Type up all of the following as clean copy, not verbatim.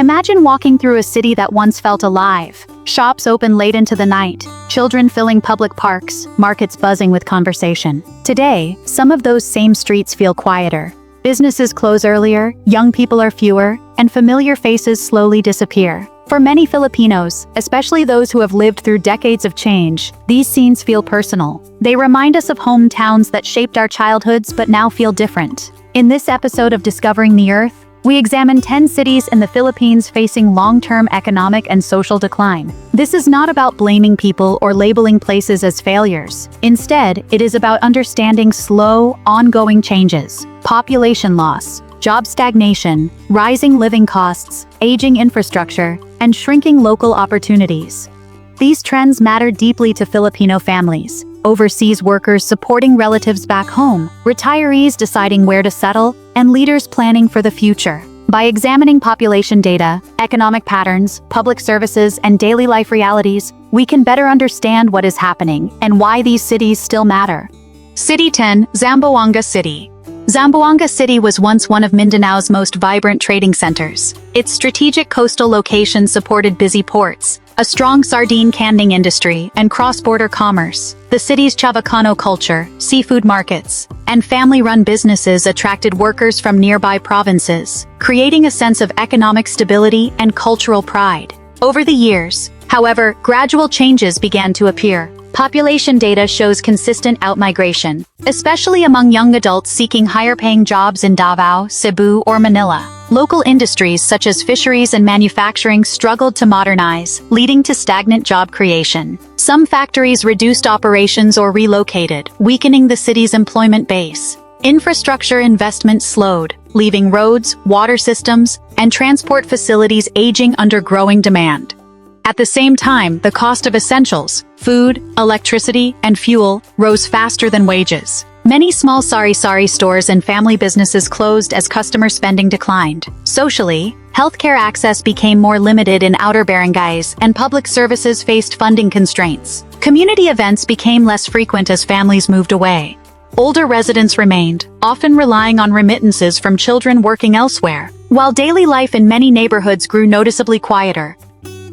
Imagine walking through a city that once felt alive. Shops open late into the night, children filling public parks, markets buzzing with conversation. Today, some of those same streets feel quieter. Businesses close earlier, young people are fewer, and familiar faces slowly disappear. For many Filipinos, especially those who have lived through decades of change, these scenes feel personal. They remind us of hometowns that shaped our childhoods but now feel different. In this episode of Discovering the Earth, we examine 10 cities in the Philippines facing long-term economic and social decline. This is not about blaming people or labeling places as failures. Instead, it is about understanding slow, ongoing changes: population loss, job stagnation, rising living costs, aging infrastructure, and shrinking local opportunities. These trends matter deeply to Filipino families: overseas workers supporting relatives back home, retirees deciding where to settle, and leaders planning for the future. By examining population data, economic patterns, public services, and daily life realities, we can better understand what is happening and why these cities still matter. City 10, Zamboanga City. Zamboanga City was once one of Mindanao's most vibrant trading centers. Its strategic coastal location supported busy ports, a strong sardine canning industry, and cross-border commerce. The city's Chavacano culture, seafood markets, and family-run businesses attracted workers from nearby provinces, creating a sense of economic stability and cultural pride. Over the years, however, gradual changes began to appear. Population data shows consistent outmigration, especially among young adults seeking higher-paying jobs in Davao, Cebu, or Manila. Local industries such as fisheries and manufacturing struggled to modernize, leading to stagnant job creation. Some factories reduced operations or relocated, weakening the city's employment base. Infrastructure investment slowed, leaving roads, water systems, and transport facilities aging under growing demand. At the same time, the cost of essentials, food, electricity, and fuel, rose faster than wages. Many small sari-sari stores and family businesses closed as customer spending declined. Socially, healthcare access became more limited in outer barangays, and public services faced funding constraints. Community events became less frequent as families moved away. Older residents remained, often relying on remittances from children working elsewhere, while daily life in many neighborhoods grew noticeably quieter.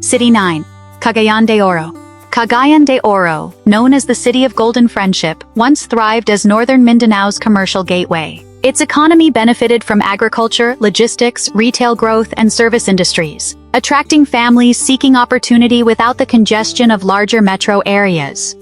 City 9, Cagayan de Oro. Cagayan de Oro, known as the City of Golden Friendship, once thrived as northern Mindanao's commercial gateway. Its economy benefited from agriculture, logistics, retail growth, and service industries, attracting families seeking opportunity without the congestion of larger metro areas.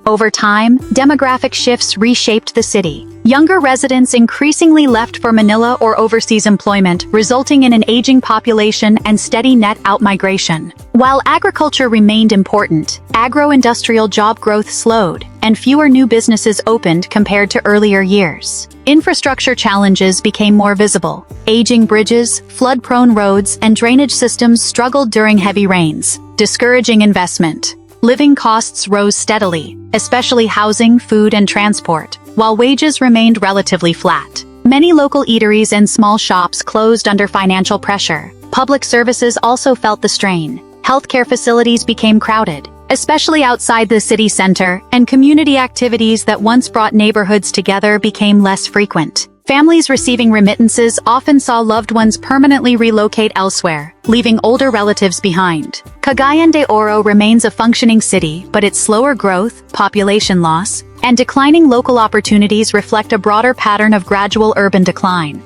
Over time, demographic shifts reshaped the city. Younger residents increasingly left for Manila or overseas employment, resulting in an aging population and steady net outmigration. While agriculture remained important, agro-industrial job growth slowed, and fewer new businesses opened compared to earlier years. Infrastructure challenges became more visible. Aging bridges, flood-prone roads, and drainage systems struggled during heavy rains, discouraging investment. Living costs rose steadily, especially housing, food, and transport, while wages remained relatively flat. Many local eateries and small shops closed under financial pressure. Public services also felt the strain. Healthcare facilities became crowded, especially outside the city center, and community activities that once brought neighborhoods together became less frequent. Families receiving remittances often saw loved ones permanently relocate elsewhere, leaving older relatives behind. Cagayan de Oro remains a functioning city, but its slower growth, population loss, and declining local opportunities reflect a broader pattern of gradual urban decline.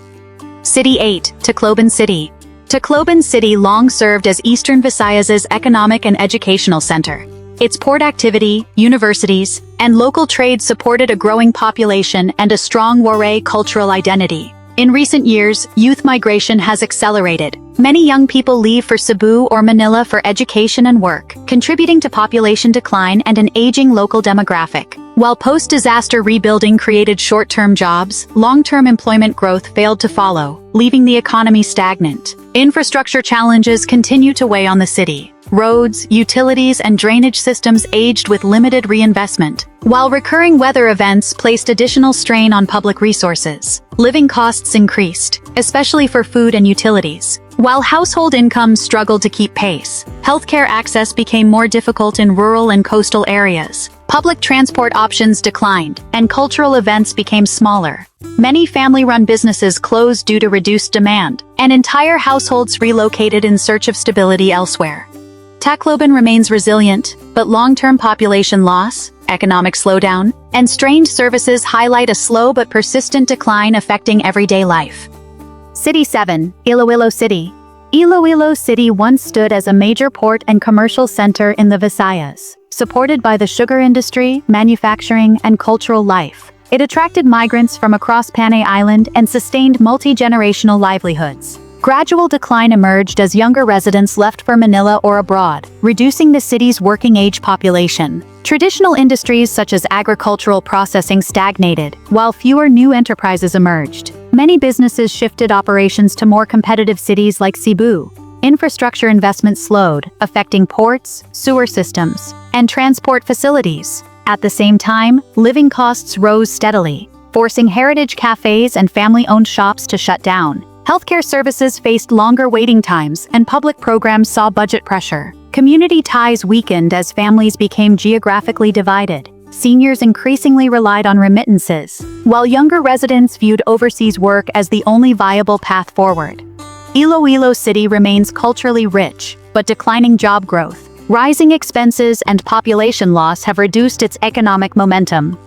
City 8, Tacloban City. Tacloban City long served as Eastern Visayas' economic and educational center. Its port activity, universities, and local trade supported a growing population and a strong Waray cultural identity. In recent years, youth migration has accelerated. Many young people leave for Cebu or Manila for education and work, contributing to population decline and an aging local demographic. While post-disaster rebuilding created short-term jobs, long-term employment growth failed to follow, leaving the economy stagnant. Infrastructure challenges continue to weigh on the city. Roads, utilities, and drainage systems aged with limited reinvestment, while recurring weather events placed additional strain on public resources. Living costs increased, especially for food and utilities. While household incomes struggled to keep pace, healthcare access became more difficult in rural and coastal areas. Public transport options declined, and cultural events became smaller. Many family-run businesses closed due to reduced demand, and entire households relocated in search of stability elsewhere. Tacloban remains resilient, but long-term population loss, economic slowdown, and strained services highlight a slow but persistent decline affecting everyday life. City 7, Iloilo City. Iloilo City once stood as a major port and commercial center in the Visayas, supported by the sugar industry, manufacturing, and cultural life. It attracted migrants from across Panay Island and sustained multi-generational livelihoods. Gradual decline emerged as younger residents left for Manila or abroad, reducing the city's working-age population. Traditional industries such as agricultural processing stagnated, while fewer new enterprises emerged. Many businesses shifted operations to more competitive cities like Cebu. Infrastructure investment slowed, affecting ports, sewer systems, and transport facilities. At the same time, living costs rose steadily, forcing heritage cafes and family-owned shops to shut down. Healthcare services faced longer waiting times, and public programs saw budget pressure. Community ties weakened as families became geographically divided. Seniors increasingly relied on remittances, while younger residents viewed overseas work as the only viable path forward. Iloilo City remains culturally rich, but declining job growth, rising expenses, and population loss have reduced its economic momentum.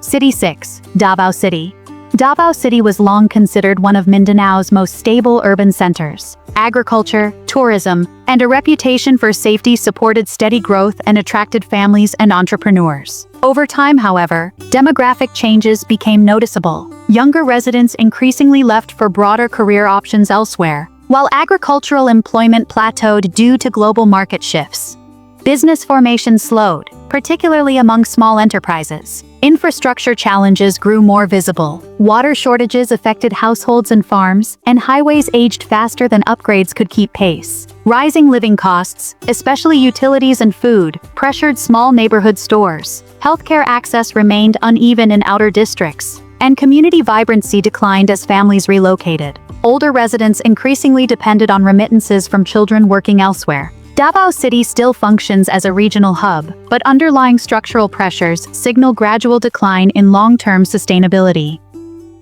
City 6, Davao City. Davao City was long considered one of Mindanao's most stable urban centers. Agriculture, tourism, and a reputation for safety supported steady growth and attracted families and entrepreneurs. Over time, however, demographic changes became noticeable. Younger residents increasingly left for broader career options elsewhere, while agricultural employment plateaued due to global market shifts. Business formation slowed, particularly among small enterprises. Infrastructure challenges grew more visible. Water shortages affected households and farms, and highways aged faster than upgrades could keep pace. Rising living costs, especially utilities and food, pressured small neighborhood stores. Healthcare access remained uneven in outer districts, and community vibrancy declined as families relocated. Older residents increasingly depended on remittances from children working elsewhere. Davao City still functions as a regional hub, but underlying structural pressures signal gradual decline in long-term sustainability.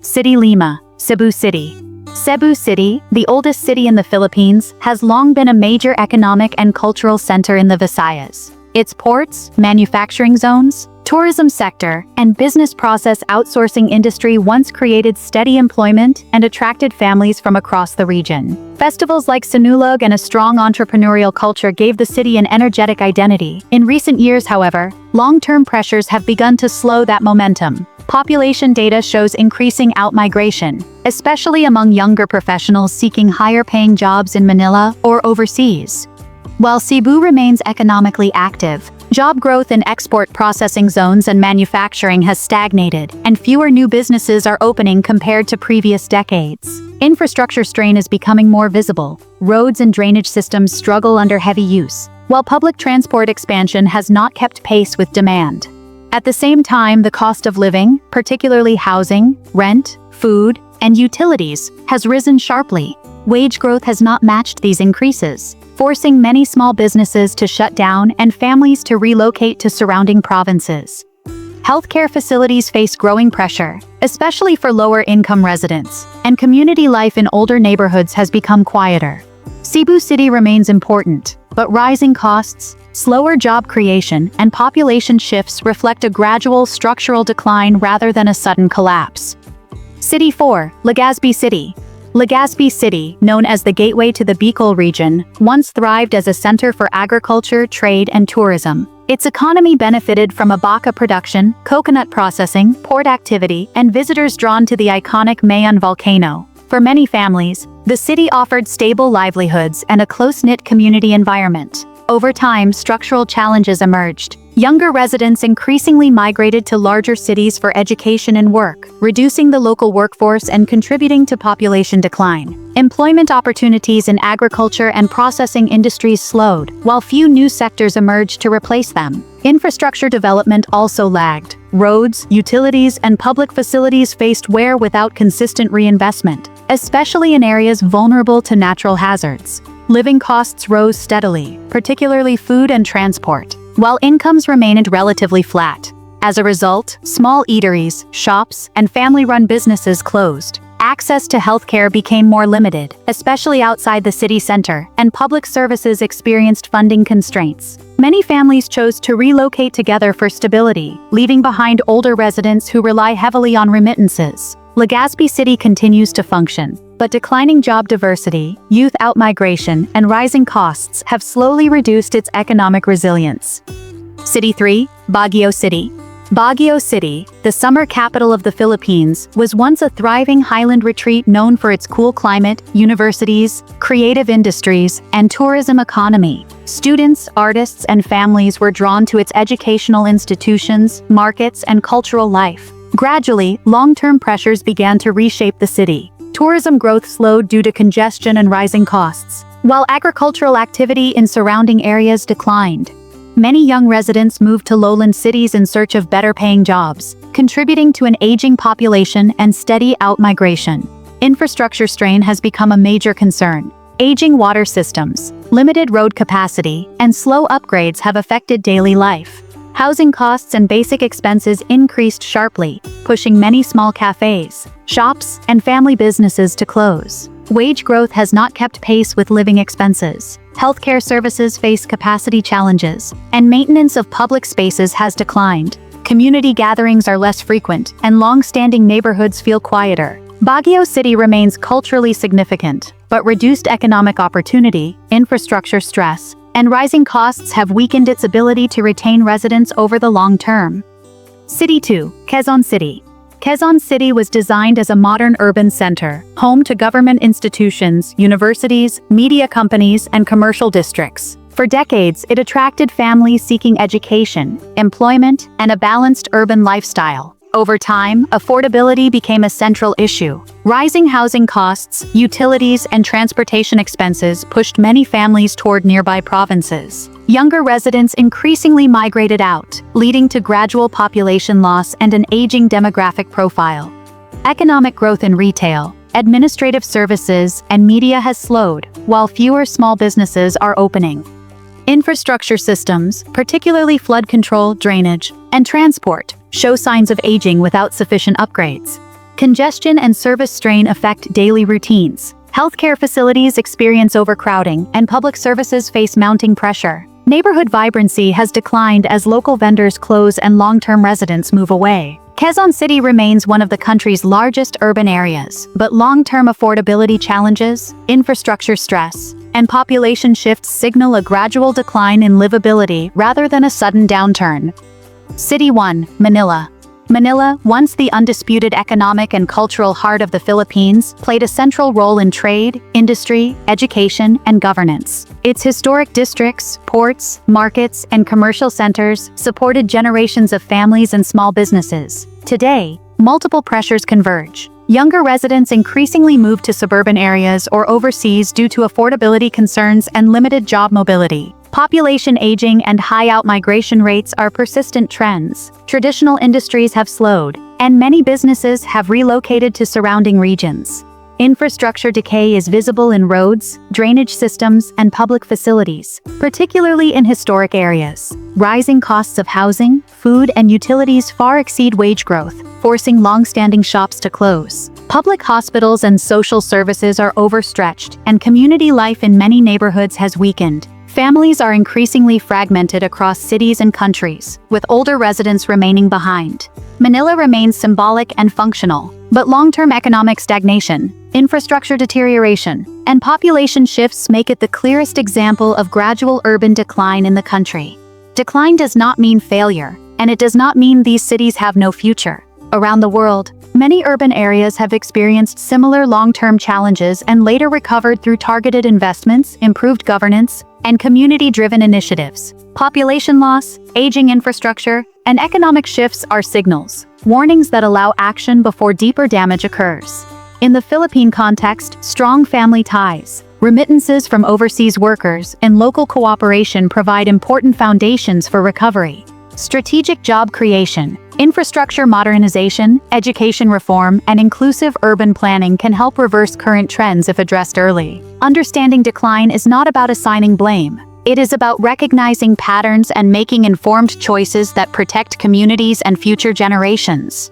City Lima, Cebu City. Cebu City, the oldest city in the Philippines, has long been a major economic and cultural center in the Visayas. Its ports, manufacturing zones, tourism sector, and business process outsourcing industry once created steady employment and attracted families from across the region. Festivals like Sinulog and a strong entrepreneurial culture gave the city an energetic identity. In recent years, however, long-term pressures have begun to slow that momentum. Population data shows increasing outmigration, especially among younger professionals seeking higher-paying jobs in Manila or overseas. While Cebu remains economically active, job growth in export processing zones and manufacturing has stagnated, and fewer new businesses are opening compared to previous decades. Infrastructure strain is becoming more visible. Roads and drainage systems struggle under heavy use, while public transport expansion has not kept pace with demand. At the same time, the cost of living, particularly housing, rent, food, and utilities, has risen sharply. Wage growth has not matched these increases, forcing many small businesses to shut down and families to relocate to surrounding provinces. Healthcare facilities face growing pressure, especially for lower-income residents, and community life in older neighborhoods has become quieter. Cebu City remains important, but rising costs, slower job creation, and population shifts reflect a gradual structural decline rather than a sudden collapse. City 4, Legazpi City. Legazpi City, known as the gateway to the Bicol region, once thrived as a center for agriculture, trade, and tourism. Its economy benefited from abaca production, coconut processing, port activity, and visitors drawn to the iconic Mayon volcano. For many families, the city offered stable livelihoods and a close-knit community environment. Over time, structural challenges emerged. Younger residents increasingly migrated to larger cities for education and work, reducing the local workforce and contributing to population decline. Employment opportunities in agriculture and processing industries slowed, while few new sectors emerged to replace them. Infrastructure development also lagged. Roads, utilities, and public facilities faced wear without consistent reinvestment, especially in areas vulnerable to natural hazards. Living costs rose steadily, particularly food and transport. while incomes remained relatively flat. As a result, small eateries, shops, and family-run businesses closed. Access to healthcare became more limited, especially outside the city center, and public services experienced funding constraints. Many families chose to relocate together for stability, leaving behind older residents who rely heavily on remittances. Legazpi City continues to function, but declining job diversity, youth outmigration, and rising costs have slowly reduced its economic resilience. City 3, Baguio City. Baguio City, the summer capital of the Philippines, was once a thriving highland retreat known for its cool climate, universities, creative industries, and tourism economy. Students, artists, and families were drawn to its educational institutions, markets, and cultural life. Gradually, long-term pressures began to reshape the city. Tourism growth slowed due to congestion and rising costs, while agricultural activity in surrounding areas declined. Many young residents moved to lowland cities in search of better-paying jobs, contributing to an aging population and steady outmigration. Infrastructure strain has become a major concern. Aging water systems, limited road capacity, and slow upgrades have affected daily life. Housing costs and basic expenses increased sharply, pushing many small cafes, shops, and family businesses to close. Wage growth has not kept pace with living expenses. Healthcare services face capacity challenges, and maintenance of public spaces has declined. Community gatherings are less frequent, and long-standing neighborhoods feel quieter. Baguio City remains culturally significant, but reduced economic opportunity, infrastructure stress, and rising costs have weakened its ability to retain residents over the long term. City 2, Quezon City. Quezon City was designed as a modern urban center, home to government institutions, universities, media companies, and commercial districts. For decades, it attracted families seeking education, employment, and a balanced urban lifestyle. Over time, affordability became a central issue. Rising housing costs, utilities, and transportation expenses pushed many families toward nearby provinces. Younger residents increasingly migrated out, leading to gradual population loss and an aging demographic profile. Economic growth in retail, administrative services, and media has slowed, while fewer small businesses are opening. Infrastructure systems, particularly flood control, drainage, and transport, show signs of aging without sufficient upgrades. Congestion and service strain affect daily routines. Healthcare facilities experience overcrowding, and public services face mounting pressure. Neighborhood vibrancy has declined as local vendors close and long-term residents move away. Quezon City remains one of the country's largest urban areas, but long-term affordability challenges, infrastructure stress, and population shifts signal a gradual decline in livability rather than a sudden downturn. City 1, Manila. Manila, once the undisputed economic and cultural heart of the Philippines, played a central role in trade, industry, education, and governance. Its historic districts, ports, markets, and commercial centers supported generations of families and small businesses. Today, multiple pressures converge. Younger residents increasingly move to suburban areas or overseas due to affordability concerns and limited job mobility. Population aging and high outmigration rates are persistent trends. Traditional industries have slowed, and many businesses have relocated to surrounding regions. Infrastructure decay is visible in roads, drainage systems, and public facilities, particularly in historic areas. Rising costs of housing, food, and utilities far exceed wage growth, forcing long-standing shops to close. Public hospitals and social services are overstretched, and community life in many neighborhoods has weakened. Families are increasingly fragmented across cities and countries, with older residents remaining behind. Manila remains symbolic and functional, but long-term economic stagnation, infrastructure deterioration, and population shifts make it the clearest example of gradual urban decline in the country. Decline does not mean failure, and it does not mean these cities have no future. Around the world, many urban areas have experienced similar long-term challenges and later recovered through targeted investments, improved governance, and community-driven initiatives. Population loss, aging infrastructure, and economic shifts are signals, warnings that allow action before deeper damage occurs. In the Philippine context, strong family ties, remittances from overseas workers, and local cooperation provide important foundations for recovery. Strategic job creation, infrastructure modernization, education reform, and inclusive urban planning can help reverse current trends if addressed early. Understanding decline is not about assigning blame, It is about recognizing patterns and making informed choices that protect communities and future generations.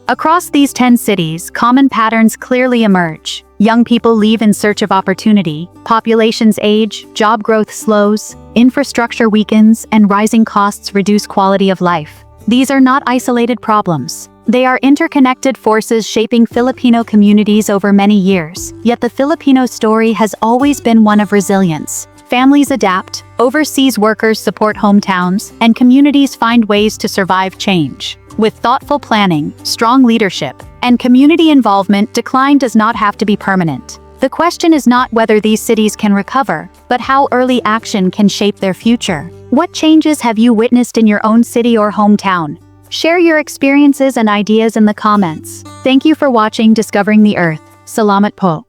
Across these 10 cities, common patterns clearly emerge. Young people leave in search of opportunity, populations age, job growth slows, infrastructure weakens, and rising costs reduce quality of life. These are not isolated problems. They are interconnected forces shaping Filipino communities over many years. Yet the Filipino story has always been one of resilience. Families adapt, overseas workers support hometowns, and communities find ways to survive change. With thoughtful planning, strong leadership, and community involvement, decline does not have to be permanent. The question is not whether these cities can recover, but how early action can shape their future. What changes have you witnessed in your own city or hometown? Share your experiences and ideas in the comments. Thank you for watching Discovering the Earth. Salamat po.